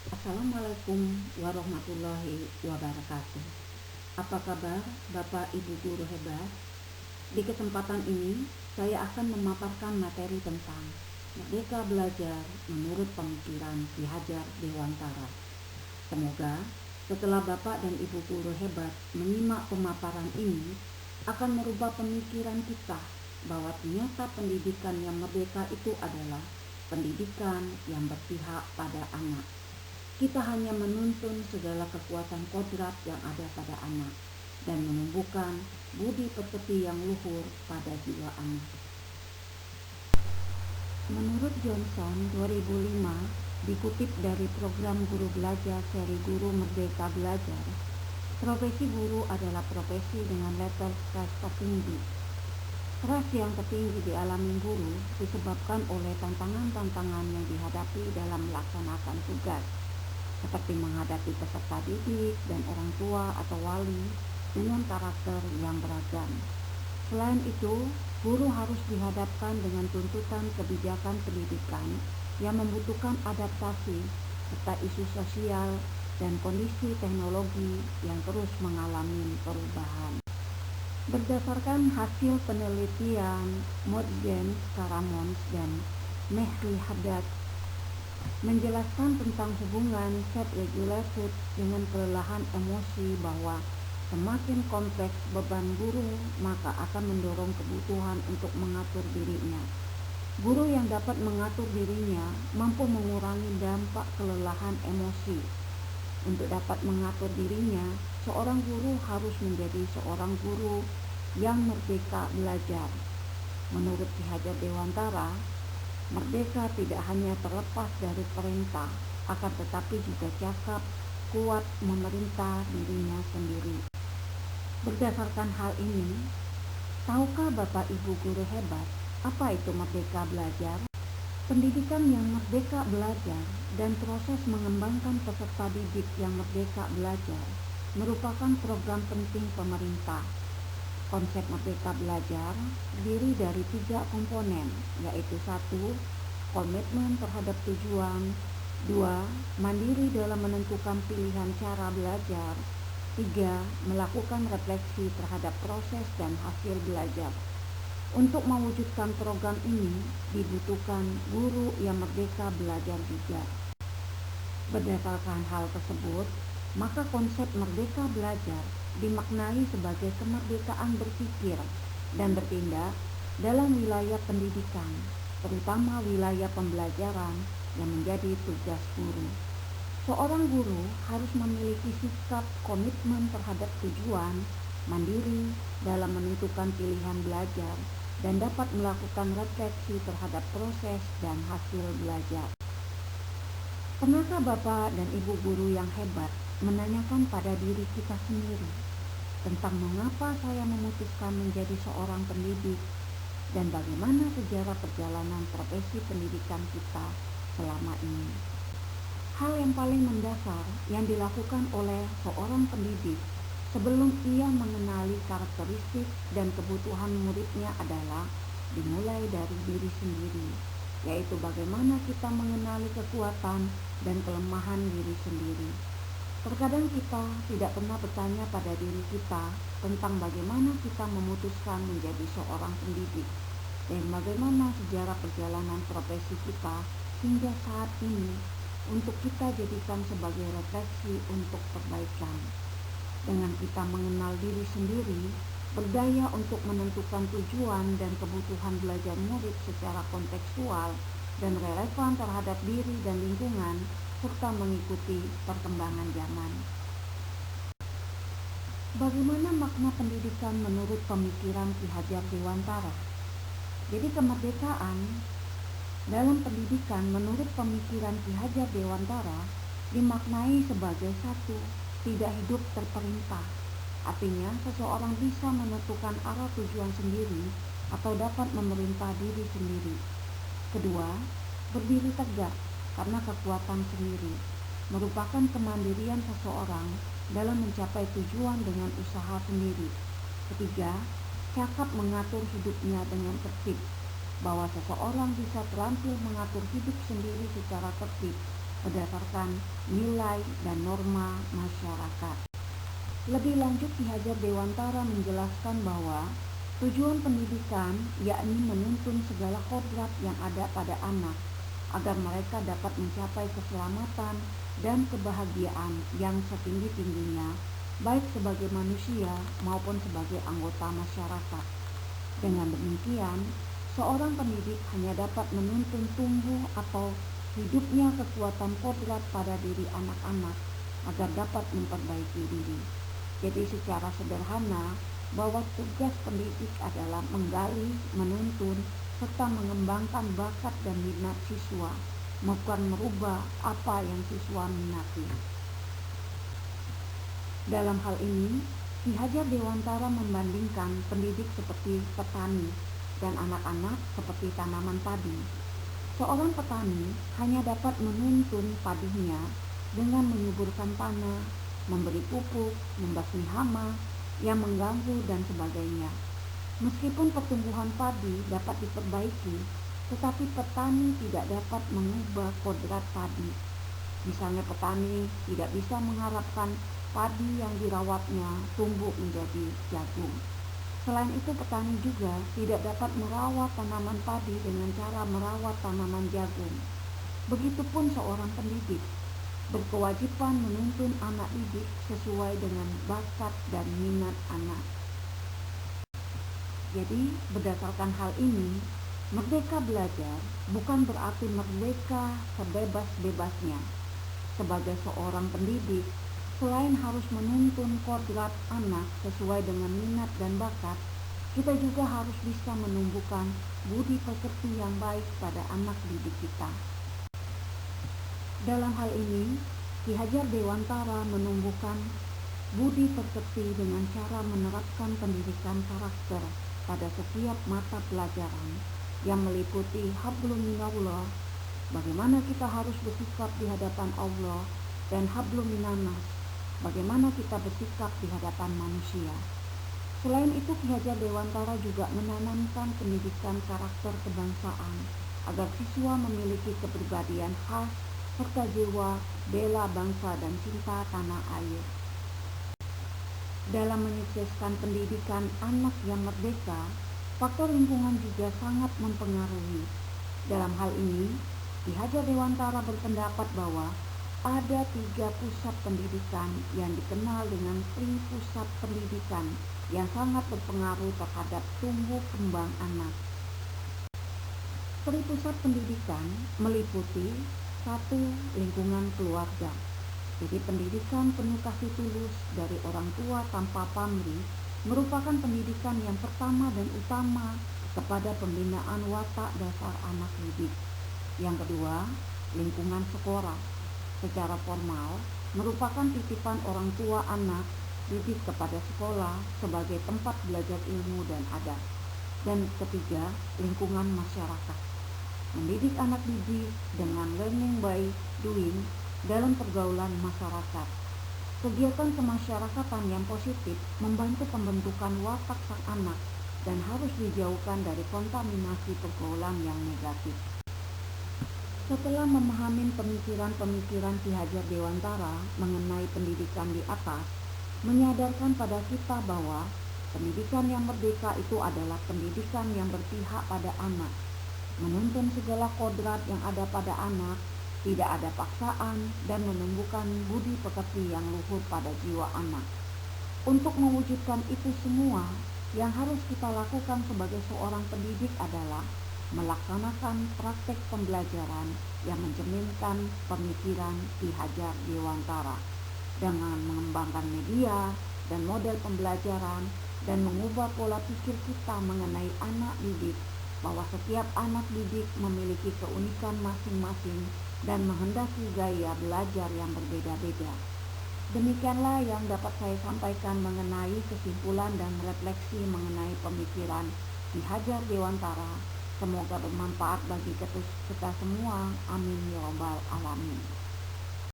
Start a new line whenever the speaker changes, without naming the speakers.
Assalamualaikum warahmatullahi wabarakatuh. Apa kabar Bapak Ibu guru hebat? Di kesempatan ini saya akan memaparkan materi tentang Merdeka Belajar menurut pemikiran Ki Hajar Dewantara. Semoga setelah Bapak dan Ibu guru hebat menyimak pemaparan ini akan merubah pemikiran kita bahwa ternyata pendidikan yang merdeka itu adalah pendidikan yang berpihak pada anak. Kita hanya menuntun segala kekuatan kodrat yang ada pada anak dan menumbuhkan budi pekerti yang luhur pada jiwa anak. Menurut Johnson 2005, dikutip dari program Guru Belajar seri Guru Merdeka Belajar, profesi guru adalah profesi dengan level stres tertinggi. Stres yang tertinggi dialami guru disebabkan oleh tantangan-tantangan yang dihadapi dalam melaksanakan tugas, seperti menghadapi peserta didik dan orang tua atau wali dengan karakter yang beragam. Selain itu, guru harus dihadapkan dengan tuntutan kebijakan pendidikan yang membutuhkan adaptasi serta isu sosial dan kondisi teknologi yang terus mengalami perubahan. Berdasarkan hasil penelitian Modgen, Karamons, dan Mehri Haddad menjelaskan tentang hubungan self-regulated dengan kelelahan emosi bahwa semakin kompleks beban guru maka akan mendorong kebutuhan untuk mengatur dirinya. Guru yang dapat mengatur dirinya mampu mengurangi dampak kelelahan emosi. Untuk dapat mengatur dirinya, seorang guru harus menjadi seorang guru yang merdeka belajar. Menurut Ki Hajar Dewantara, merdeka tidak hanya terlepas dari perintah, akan tetapi juga cakap kuat memerintah dirinya sendiri. Berdasarkan hal ini, tahukah Bapak Ibu guru hebat apa itu merdeka belajar? Pendidikan yang merdeka belajar dan proses mengembangkan peserta didik yang merdeka belajar merupakan program penting pemerintah. Konsep merdeka belajar terdiri dari 3 komponen, yaitu 1. Komitmen terhadap tujuan, 2. Mandiri dalam menentukan pilihan cara belajar, 3. Melakukan refleksi terhadap proses dan hasil belajar. Untuk mewujudkan program ini dibutuhkan guru yang merdeka belajar juga. Berdasarkan hal tersebut, maka konsep merdeka belajar dimaknai sebagai kemerdekaan berpikir dan bertindak dalam wilayah pendidikan, terutama wilayah pembelajaran yang menjadi tugas guru. Seorang guru harus memiliki sikap komitmen terhadap tujuan, mandiri dalam menentukan pilihan belajar, dan dapat melakukan refleksi terhadap proses dan hasil belajar. Pernahkah Bapak dan Ibu guru yang hebat menanyakan pada diri kita sendiri tentang mengapa saya memutuskan menjadi seorang pendidik dan bagaimana sejarah perjalanan profesi pendidikan kita selama ini? Hal yang paling mendasar yang dilakukan oleh seorang pendidik sebelum ia mengenali karakteristik dan kebutuhan muridnya adalah dimulai dari diri sendiri, yaitu bagaimana kita mengenali kekuatan dan kelemahan diri sendiri. Terkadang kita tidak pernah bertanya pada diri kita tentang bagaimana kita memutuskan menjadi seorang pendidik dan bagaimana sejarah perjalanan profesi kita hingga saat ini untuk kita jadikan sebagai refleksi untuk perbaikan. Dengan kita mengenal diri sendiri, berdaya untuk menentukan tujuan dan kebutuhan belajar murid secara kontekstual dan relevan terhadap diri dan lingkungan, serta mengikuti perkembangan zaman. Bagaimana makna pendidikan menurut pemikiran Ki Hajar Dewantara? Jadi kemerdekaan dalam pendidikan menurut pemikiran Ki Hajar Dewantara dimaknai sebagai 1. Tidak hidup terperintah. Artinya seseorang bisa menentukan arah tujuan sendiri atau dapat memerintah diri sendiri. Kedua, berdiri tegak karena kekuatan sendiri, merupakan kemandirian seseorang dalam mencapai tujuan dengan usaha sendiri. Ketiga, cakap mengatur hidupnya dengan tertib, bahwa seseorang bisa terampil mengatur hidup sendiri secara tertib berdasarkan nilai dan norma masyarakat. Lebih lanjut, Ki Hajar Dewantara menjelaskan bahwa tujuan pendidikan yakni menuntun segala kodrat yang ada pada anak agar mereka dapat mencapai keselamatan dan kebahagiaan yang setinggi-tingginya, baik sebagai manusia maupun sebagai anggota masyarakat. Dengan demikian, seorang pendidik hanya dapat menuntun tumbuh atau hidupnya kekuatan kodrat pada diri anak-anak agar dapat memperbaiki diri. Jadi secara sederhana, bahwa tugas pendidik adalah menggali, menuntun, serta mengembangkan bakat dan minat siswa, bukan merubah apa yang siswa minati. Dalam hal ini, Ki Hajar Dewantara membandingkan pendidik seperti petani dan anak-anak seperti tanaman padi. Seorang petani hanya dapat menuntun padinya dengan menyuburkan tanah, memberi pupuk, membasmi hama yang mengganggu dan sebagainya. Meskipun pertumbuhan padi dapat diperbaiki, tetapi petani tidak dapat mengubah kodrat padi. Misalnya petani tidak bisa mengharapkan padi yang dirawatnya tumbuh menjadi jagung. Selain itu, petani juga tidak dapat merawat tanaman padi dengan cara merawat tanaman jagung. Begitupun seorang pendidik berkewajiban menuntun anak didik sesuai dengan bakat dan minat anak. Jadi, berdasarkan hal ini, merdeka belajar bukan berarti merdeka sebebas-bebasnya. Sebagai seorang pendidik, selain harus menuntun kodrat anak sesuai dengan minat dan bakat, kita juga harus bisa menumbuhkan budi pekerti yang baik pada anak didik kita. Dalam hal ini, Ki Hajar Dewantara menumbuhkan budi pekerti dengan cara menerapkan pendidikan karakter pada setiap mata pelajaran yang meliputi hablum minallah, bagaimana kita harus bersikap di hadapan Allah, dan hablum minannas, bagaimana kita bersikap di hadapan manusia. Selain itu, Ki Hajar Dewantara juga menanamkan pendidikan karakter kebangsaan agar siswa memiliki kepribadian khas serta jiwa bela bangsa dan cinta tanah air. Dalam menyukseskan pendidikan anak yang merdeka, faktor lingkungan juga sangat mempengaruhi. Dalam hal ini, Ki Hajar Dewantara berpendapat bahwa ada 3 pusat pendidikan yang dikenal dengan pusat pendidikan yang sangat berpengaruh terhadap tumbuh kembang anak. Pusat pendidikan meliputi 1. Lingkungan keluarga. Jadi pendidikan penuh kasih tulus dari orang tua tanpa pamrih merupakan pendidikan yang pertama dan utama kepada pembinaan watak dasar anak didik. Yang kedua, lingkungan sekolah. Secara formal, merupakan titipan orang tua anak didik kepada sekolah sebagai tempat belajar ilmu dan adab. Dan ketiga, lingkungan masyarakat. Mendidik anak didik dengan learning by doing dalam pergaulan masyarakat. Kegiatan kemasyarakatan yang positif membantu pembentukan watak sang anak dan harus dijauhkan dari kontaminasi pergaulan yang negatif. Setelah memahami pemikiran-pemikiran Ki Hajar Dewantara mengenai pendidikan di atas, menyadarkan pada kita bahwa pendidikan yang merdeka itu adalah pendidikan yang berpihak pada anak, menuntun segala kodrat yang ada pada anak, tidak ada paksaan, dan menumbuhkan budi pekerti yang luhur pada jiwa anak. Untuk mewujudkan itu semua, yang harus kita lakukan sebagai seorang pendidik adalah melaksanakan praktek pembelajaran yang mencerminkan pemikiran Ki Hajar Dewantara dengan mengembangkan media dan model pembelajaran dan mengubah pola pikir kita mengenai anak didik, bahwa setiap anak didik memiliki keunikan masing-masing dan menghendaki gaya belajar yang berbeda-beda. Demikianlah yang dapat saya sampaikan mengenai kesimpulan dan refleksi mengenai pemikiran Ki Hajar Dewantara. Semoga bermanfaat bagi kita semua. Amin ya rabbal alamin.